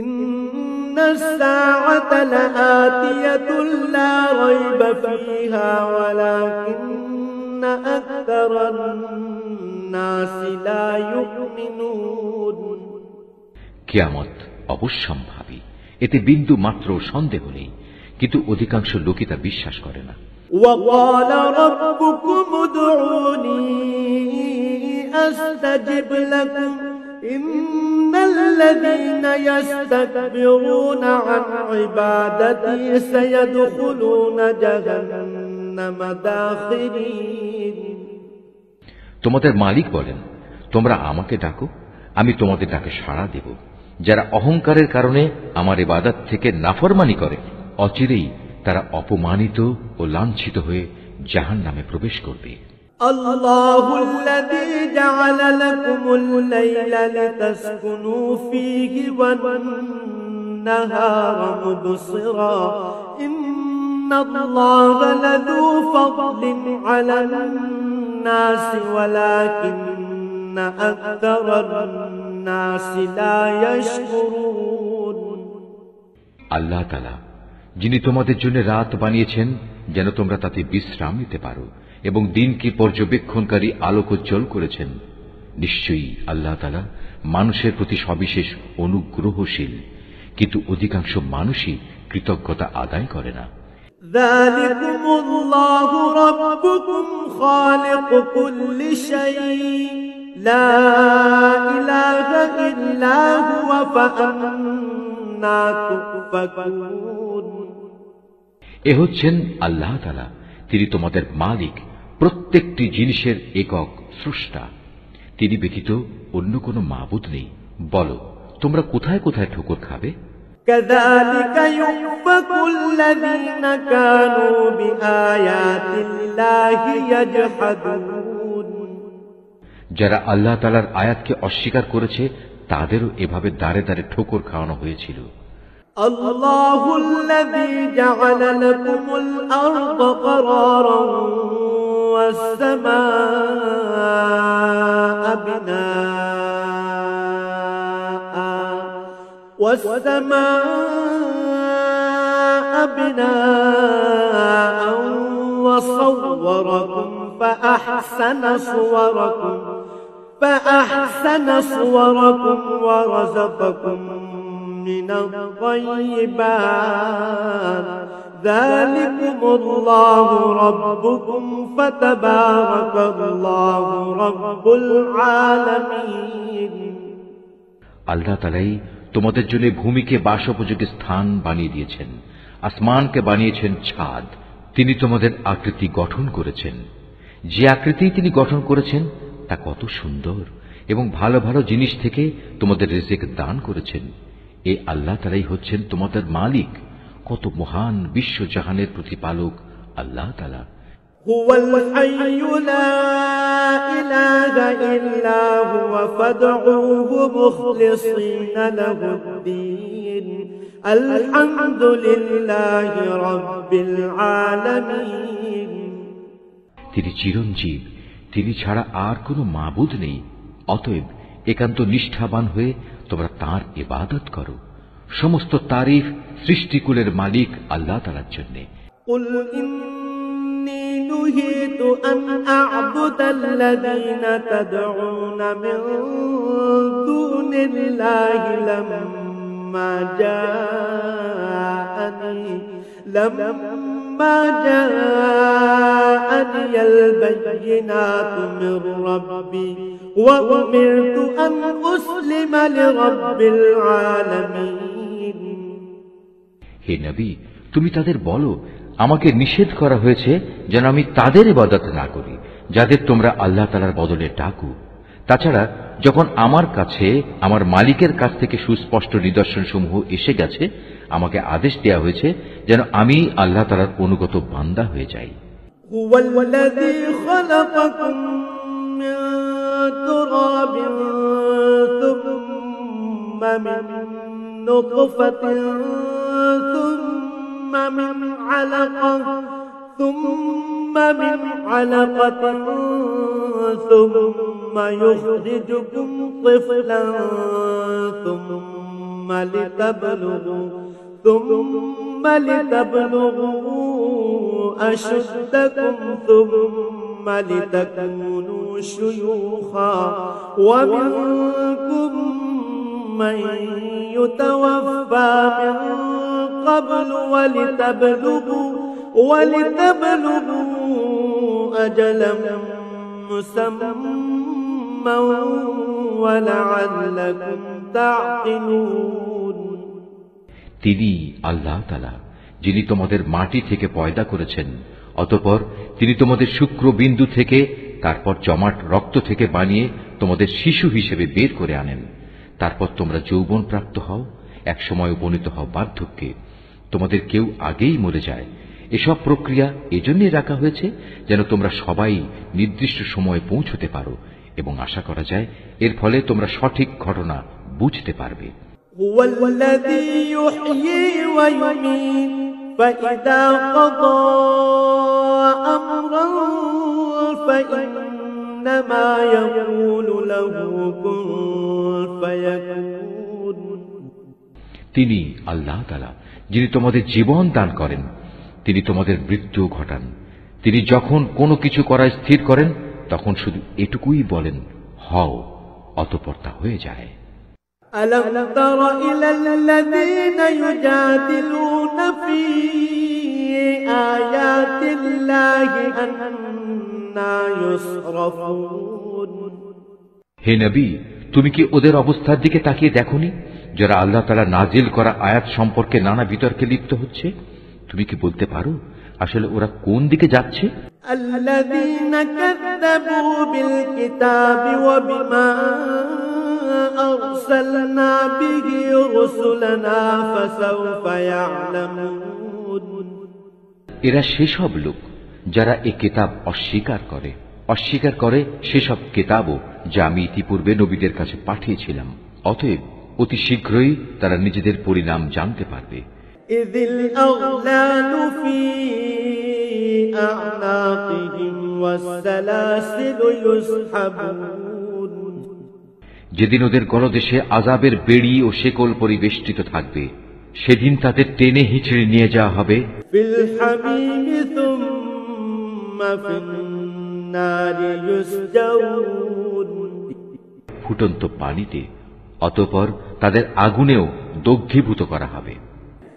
ইন্নাস সাআতা লাআতিয়াতুন লা রাইবা ফীহা ওয়ালাকিন্না আকতারান নাসি লা ইউমিনুন। কিয়ামত অবশ্যম্ভাবী, এতে বিন্দু মাত্র সন্দেহ নেই, কিন্তু অধিকাংশ লোকই তা বিশ্বাস করে না। وقال ربكم ادعوني أستجب لكم إن الذين يستكبرون عن عبادتي سيدخلون جهنم داخرين তোমাদের মালিক বলেন, তোমরা আমাকে ডাকো, আমি তোমাদের ডাকে সাড়া দেব। যারা অহংকারের কারণে আমার ইবাদত থেকে নাফরমানি করে, অচিরেই তারা অপমানিত ও লাঞ্ছিত হয়ে জাহান্নামে প্রবেশ করবে। الله الذي جعل لكم الليل لتسكنوا فيه والنهار مبصرا إن الله لذو فضل على الناس ولكن أكثر الناس لا يشكرون আল্লাহ তাআলা যিনি তোমাদের জন্য রাত বানিয়েছেন যেন তোমরা তাতে বিশ্রাম নিতে পারো এবং দিনকে পর্যবেক্ষণকারী আলোকোজ্জ্বল করেছেন, নিশ্চয়ই আল্লাহ তাআলা মানুষের প্রতি সবিশেষ অনুগ্রহশীল, কিন্তু অধিকাংশ মানুষই কৃতজ্ঞতা আদায় করে না। ذلكم الله ربكم خالق كل شيء لا إله إلا هو فأنا تؤفكون এ হচ্ছেন আল্লাহ তাআলা, তিনি তোমাদের মালিক, প্রত্যেকটি জিনিসের একক স্রষ্টা। তিনি ব্যতীত অন্য কোনো মাবুদ নেই। বলো, তোমরা কোথায় কোথায় ঠোকর খাবে? كذلك يؤفك الذين كانوا بآيات الله يجحدون যারা আল্লাহ তাআলার আয়াতকে অস্বীকার করেছে তাদেরও এভাবে দাঁড়ে দাঁড়ে ঠোকর খাওয়ানো হয়েছিল। الله الذي جعل لكم الأرض قرارا والسماء بناء وصوركم فأحسن صوركم ورزقكم من الطيبات ذلكم الله ربكم فتبارك الله رب العالمين আল্লাহ তাআলাই তোমাদের জন্য ভূমিকে বাসোপযোগী স্থান বানিয়ে দিয়েছেন, আসমানকে বানিয়েছেন ছাদ। তিনি তোমাদের আকৃতি গঠন করেছেন। যে আকৃতি তিনি গঠন করেছেন তা কত সুন্দর, এবং ভালো ভালো জিনিস থেকে তোমাদের রিজিক দান করেছেন। এই আল্লাহ তাআলাই হচ্ছেন তোমাদের মালিক। কত মহান বিশ্বজাহানের প্রতিপালক আল্লাহ তাআলা। هو الحي لا إله إلا هو فادعوه مخلصين له الدين الحمد لله رب العالمين তিনি চিরঞ্জীব, তিনি ছাড়া আর কোনো মাবুদ নেই। অতএব একান্ত নিষ্ঠাবান হয়ে তোমরা তাঁর ইবাদত করো। সমস্ত তারিফ সৃষ্টিকুলের মালিক আল্লাহ তাআলার জন্য। قل إني نهيت أن أعبد الذين تدعون من دون الله لما جاءني البينات من ربي وأمرت أن أسلم لرب العالمين হে নবী, তুমি তাদের বলো, আমাকে নিষেধ করা হয়েছে যেন আমি তাদের ইবাদত না করি যাদের তোমরা আল্লাহ তাআলার বদলে ডাকো। তাছাড়া যখন আমার কাছে আমার মালিকের কাছ থেকে সুস্পষ্ট নিদর্শন সমূহ এসে গেছে, আমাকে আদেশ দেয়া হয়েছে যেন আমি আল্লাহ তাআলার অনুগত বান্দা হয়ে যাই। هو الذي خلقكم من تراب ثم من نطفة ثم من علقة ثم يخرجكم طفلا ثم لتبلغوا أشدكم ثم لتكونوا شيوخا ومنكم من يتوفى من قبل ولتبلغوا أجلا مسمى ولعلكم تعقلون তিনি আল্লাহ তাআলা যিনি তোমাদের মাটি থেকে পয়দা করেছেন অতঃপর তিনি তোমাদের শুক্রবিন্দু থেকে, তারপর জমাট রক্ত থেকে বানিয়ে তোমাদের শিশু হিসেবে বের করে আনেন। তারপর তোমরা যৌবন প্রাপ্ত হও, একসময় উপনীত হও বার্ধক্যে, তোমাদের কেউ আগেই মরে যায়। এসব প্রক্রিয়া এজন্যই রাখা হয়েছে যেন তোমরা সবাই নির্দিষ্ট সময়ে পৌঁছতে পারো এবং আশা করা যায় এর ফলে তোমরা সঠিক ঘটনা বুঝতে পারবে। هو الذي يحيي ويميت فإذا قضى أمرا فإنما يقول له كن فيكون। তিনি আল্লাহ তাআলা যিনি তোমাদের জীবন দান করেন, তিনি তোমাদের মৃত্যু ঘটান। তিনি যখন কোনো কিছু করা স্থির করেন তখন শুধু এটুকুই বলেন, হও, অতঃপর তা হয়ে যায়। ألم تر إلى الذين يجادلون في آيات الله أنى يصرفون। হে নবী, তুমি কি ওদের অবস্থার দিকে তাকিয়ে দেখোনি যারা আল্লাহ তাআলা নাজিল করা আয়াত সম্পর্কে নানা বিতর্কে লিপ্ত হচ্ছে? তুমি কি বলতে পারো আসলে ওরা কোন দিকে যাচ্ছে? الذين كذبوا بالكتاب وبما أرسلنا به رسلنا فسوف يعلمون। এরা সেসব লোক যারা এই কিতাব অস্বীকার করে সেসব কিতাবও যা আমি ইতিপূর্বে নবীদের কাছে পাঠিয়েছিলাম। অতএব অতি শীঘ্রই তারা নিজেদের পরিণাম জানতে পারবে। إذ الأغلال في أعناقهم والسلاسل يسحبون। যেদিন ওদের গলদেশে আযাবের বেড়ি ও শেকল পরিবেষ্টিত থাকবে, সেদিন তাদের টেনে হিঁচড়ে নিয়ে যাওয়া হবে في الحميم ثم في النار يسجرون। ফুটন্ত পানিতে, অতঃপর তাদের আগুনেও দগ্ধীভূত করা হবে।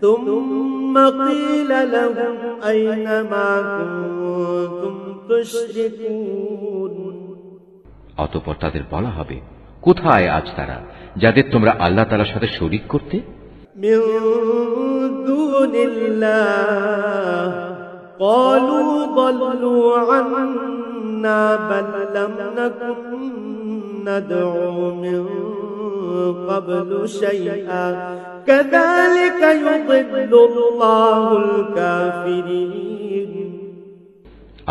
ثم قيل لهم أين ما كنتم تشركون। অতঃপর তাদের বলা হবে, কোথায় আজ তারা যাদের তোমরা আল্লাহ তাআলার সাথে শরীক করতে? من دون الله قالوا ضلوا عنا بل لم نكن ندعو من قبل شيئا كذلك يضل الله الكافرين।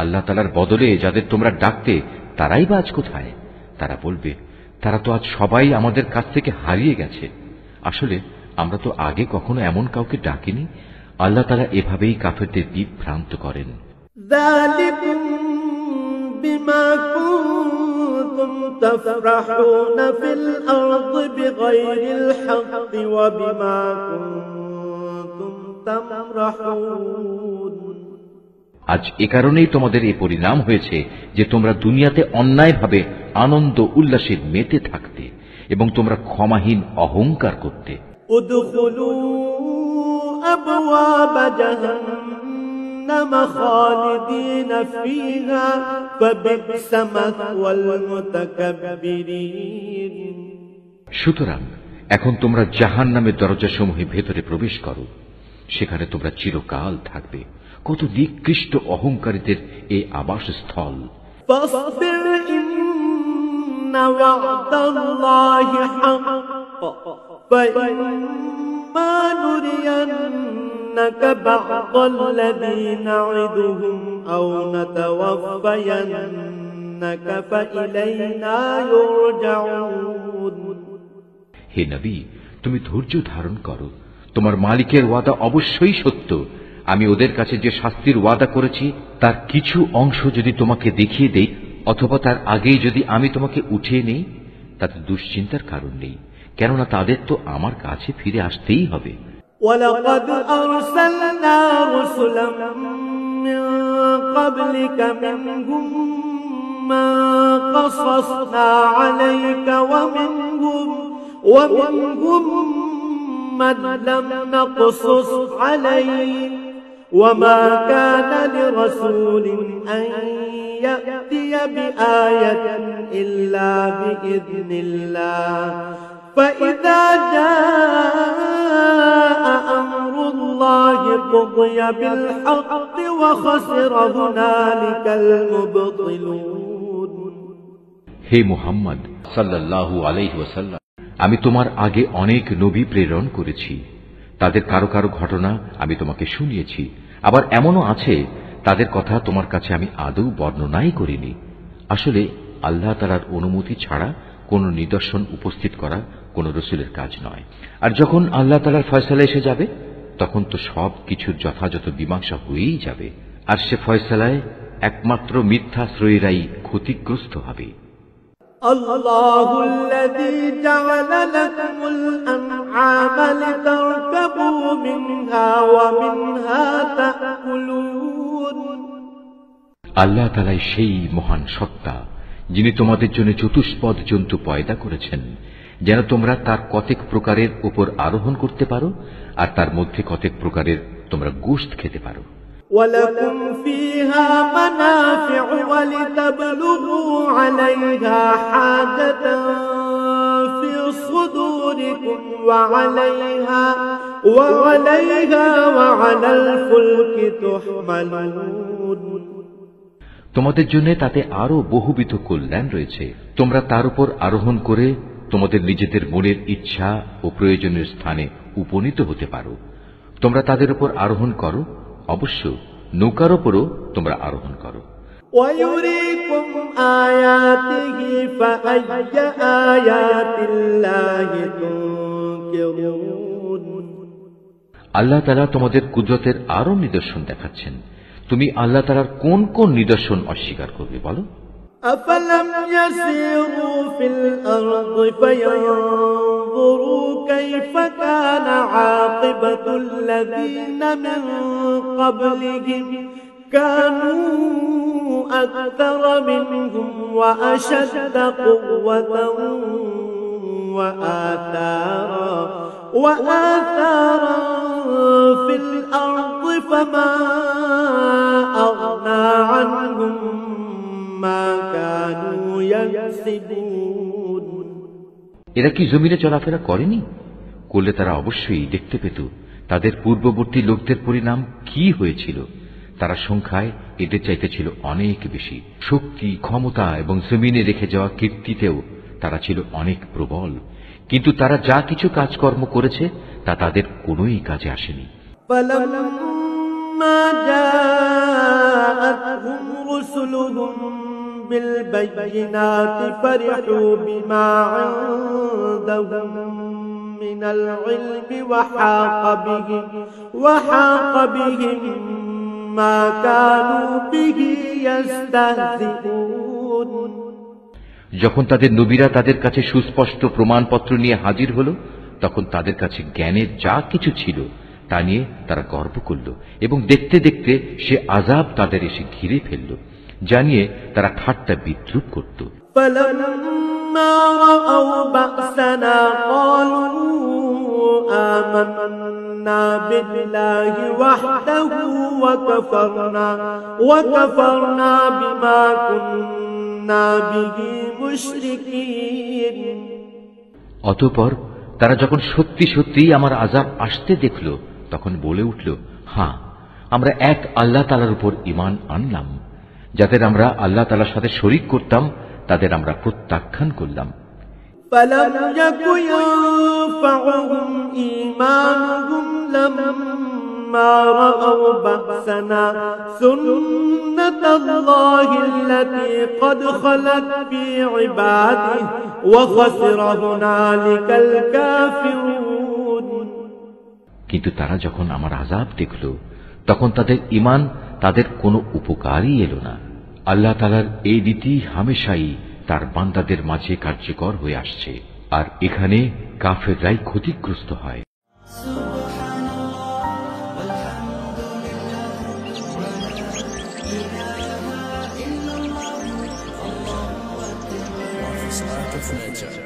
আল্লাহ তাআলার বদলে যাদের তোমরা ডাকতে তারাই বা আজ কোথায়? তারা বলবে, তারা তো আজ সবাই আমাদের কাছ থেকে হারিয়ে গেছে। আসলে আমরা তো আগে কখনো এমন কাউকে ডাকিনি। আল্লাহ তাআলা এভাবেই কাফেরদের বিভ্রান্ত করেন। ذلكم بما كنتم تفرحون في الأرض بغير الحق وبما كنتم تمرحون। আজ এ কারণেই তোমাদের এই পরিণাম হয়েছে যে তোমরা দুনিয়াতে অন্যায়ভাবে আনন্দ উল্লাসে মেতে থাকতে এবং তোমরা ক্ষমাহীন অহংকার করতে। ادخلوا أبواب جهنم خالدين فيها فبئس مثوى المتكبرين। সুতরাং এখন তোমরা জাহান্নামের দরজাসমূহের ভেতরে প্রবেশ করো, সেখানে তোমরা চিরকাল থাকবে। কত নিকৃষ্ট অহংকারীদের এই আবাসস্থল। فاصبر إن وعد الله حق فإما نرينك بعض الذي نعدهم أو نتوفينك فإلينا يرجعون। হে নবী, তুমি ধৈর্য ধারণ করো, তোমার মালিকের ওয়াদা অবশ্যই সত্য। আমি ওদের কাছে যে শাস্তির ওয়াদা করেছি তার কিছু অংশ যদি তোমাকে দেখিয়ে দেই অথবা তার আগেই যদি আমি তোমাকে উঠিয়ে নেই, তাতে দুশ্চিন্তার কারণ নেই, কেননা তাদের তো আমার কাছে ফিরে আসতেই হবে। ولقد أرسلنا رسلا من قبلك منهم من قصصنا عليك ومنهم من لم نقصص عليك وما كان لرسول أن يأتي بآية إلا بإذن الله فإذا جاء أمر الله قضي بالحق وخسر هنالك المبطلون হে মুহাম্মদ সাল্লাল্লাহু আলাইহি ওয়াসাল্লাম, আমি তোমার আগে অনেক নবী প্রেরণ করেছি। তাদের কারো কারো ঘটনা আমি তোমাকে শুনিয়েছি। আবার এমনও আছে তাদের কথা তোমার কাছে আমি আদৌ বর্ণনাই করিনি। আসলে আল্লাহ তাআলার অনুমতি ছাড়া কোনো নিদর্শন উপস্থিত করা কোন রসুলের কাজ নয়। আর যখন আল্লাহ তাআলার ফয়সালা এসে যাবে তখন তো সব কিছুর যথাযথ মীমাংসা হয়েই যাবে। আর সে ফয়সালায় একমাত্র মিথ্যাশ্রয়ীরাই ক্ষতিগ্রস্ত হবে। الله الذي جعل لكم الأنعام لتركبوا منها ومنها تأكلون আল্লাহ তাআলাই সেই মহান সত্তা যিনি তোমাদের জন্য চতুষ্পদ জন্তু পয়দা করেছেন, যেন তোমরা তার কতেক প্রকারের উপর আরোহণ করতে পারো আর তার মধ্যে কতেক প্রকারের তোমরা গোশত খেতে পারো। ولكم فيها منافع ولتبلغوا عليها حاجة في صدوركم وعليها وعلى الفلك تحملون তোমাদের জন্য তাতে আরো বহুবিধ কল্যাণ রয়েছে। তোমরা তার উপর আরোহণ করে তোমাদের নিজেদের মনের ইচ্ছা ও প্রয়োজনের স্থানে উপনীত হতে পারো। তোমরা তাদের উপর আরোহণ করো, অবশ্য নৌকার উপরও তোমরা আরোহণ করো। وَيُرِيكُمْ آيَاتِهِ فَأَيَّ آيَاتِ اللَّهِ تُنكِرُونَ আল্লাহ তাআলা তোমাদের কুদরতের আরো নিদর্শন দেখাচ্ছেন। তুমি আল্লাহ তাআলার কোন কোন নিদর্শন অস্বীকার করবে বলো? أَفَلَمْ يَسِيرُوا فِي الْأَرْضِ فَيَنظُرُوا كَيْفَ كَانَ عَاقِبَةُ الَّذِينَ مِن قَبْلِهِمْ كَانُوا أَكْثَرَ مِنْهُمْ وَأَشَدَّ قُوَّةً وَآثَارًا فِي الْأَرْضِ فَمَا أَغْنَى عَنْهُمْ مَا كَانُوا يَكْسِبُونَ এরা কি জমিনে চলাফেরা করেনি? করলে তারা অবশ্যই দেখতে পেত তাদের পূর্ববর্তী লোকদের পরিণাম কি হয়েছিল। তারা সংখ্যায় এদের চাইতে ছিল অনেক বেশি। শক্তি, ক্ষমতা এবং জমিনে রেখে যাওয়া কীর্তিতেও তারা ছিল অনেক প্রবল। কিন্তু তারা যা কিছু কাজকর্ম করেছে তা তাদের কোনোই কাজে আসেনি। فَلَمَّا جَاءَتْهُمْ رُسُلُهُم بِالْبَيِّنَاتِ فَرِحُوا بِمَا عِندَهُم مِّنَ الْعِلْمِ وَحَاقَ بِهِم مَّا كَانُوا بِهِ يَسْتَهْزِئُونَ যখন তাদের নবীরা তাদের কাছে সুস্পষ্ট প্রমাণপত্র নিয়ে হাজির হল, তখন তাদের কাছে জ্ঞানের যা কিছু ছিল তা নিয়ে তারা গর্ব করল এবং দেখতে দেখতে সে আযাব তাদের এসে ঘিরে ফেলল, যা নিয়ে তারা ঠাট্টা বিদ্রূপ করত। فَلَمَّا رَأَوْا بَأْسَنَا قَالُوا آمَنَّا بِاللَّهِ وَحْدَهُ وَكَفَرْنَا بِمَا كُنَّا بِهِ مُشْرِكِينَ অতঃপর তারা যখন সত্যি সত্যি আমার আযাব আসতে দেখল তখন বলে উঠল, হ্যাঁ, আমরা এক আল্লাহ তাআলার উপর ঈমান আনলাম। যাদের আমরা আল্লাহ তাআলার সাথে শরীক করতাম তাদের আমরা প্রত্যাখ্যান করলাম। فَلَمْ يَكُ يَنفَعُهُمْ إِيمَانُهُمْ لَمَّا رَأَوْا بَأْسَنَا سُنَّتَ اللَّهِ الَّتِي قَدْ خَلَتْ فِي عِبَادِهِ وَخَسِرَ هُنَالِكَ الْكَافِرُونَ কিন্তু তারা যখন আমার আযাব দেখল তখন তাদের ঈমান তাদের কোনো উপকারই এলো না। আল্লাহ তাআলার এই রীতি হামেশাই তার বান্দাদের মাঝে কার্যকর হয়ে আসছে, আর এখানে কাফেররাই ক্ষতিগ্রস্ত হয়। Furniture.